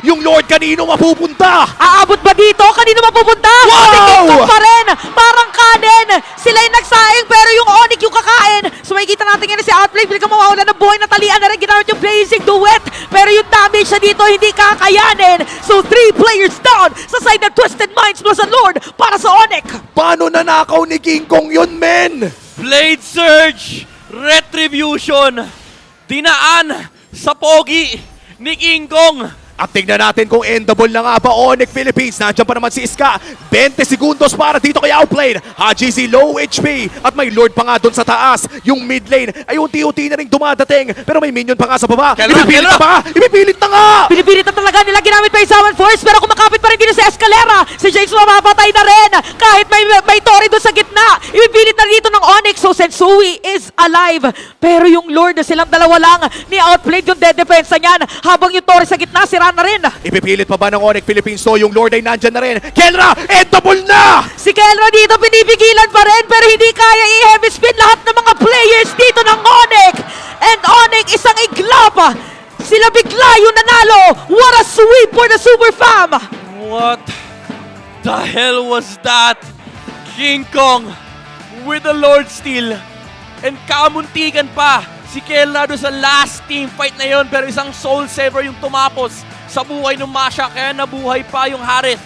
Yung Lord kanino mapupunta? Aabot ba dito? Kanino mapupunta? Wow! Si King Kong pa rin! Parang kanin! Sila yung nagsaing pero yung Onyx yung kakain! So makikita natin ngayon si Outplay. Bili ka mawawala ng buhay. Natalian na rin ginamit yung Blazing Duet. Pero yung damage siya dito hindi kakayanin. So 3 players down sa side ng Twisted Minds plus ang Lord para sa Onyx. Paano nanakaw ni King Kong yun, men? Blade Surge! Retribution! Dinaan sa pogi ni King Kong! At tingnan natin kung endable na nga ba Onyx Philippines. Nandiyan pa naman si Iska. 20 segundos para dito kay Outplayed. Haji Z low HP. At may Lord pa nga doon sa taas. Yung mid lane ay unti-unti na rin dumadating. Pero may minion pa nga sa baba. Ipipilit na ba? Ipipilit na nga! Pinipilit na talaga nila ginamit pa yung Summon Force pero kumakapit pa rin din sa Escalera. Si James mapapatay na rin. Kahit may Tori doon sa gitna. Ipipilit na dito ng Onyx. So Sensui is alive. Pero yung Lord na silang dalawa lang ni Outplayed yung dead defense niyan. Habang yung Tori sa gitna sira na rin. Ipipilit pa ba ng Onyx Philippines? So yung Lord ay nandyan na rin. Kelra! Endable na! Si Kelra dito pinipigilan pa rin pero hindi kaya i-heavy spin lahat ng mga players dito ng Onyx. And Onyx isang iglap. Sila bigla yung nanalo. What a sweep for the Super Fam. What the hell was that? King Kong with the Lord Steel. And kamuntikan pa si Kelra doon sa last team fight na yon pero isang Soul Saver yung tumapos sa buhay ng Masha kaya nabuhay pa yung Harith.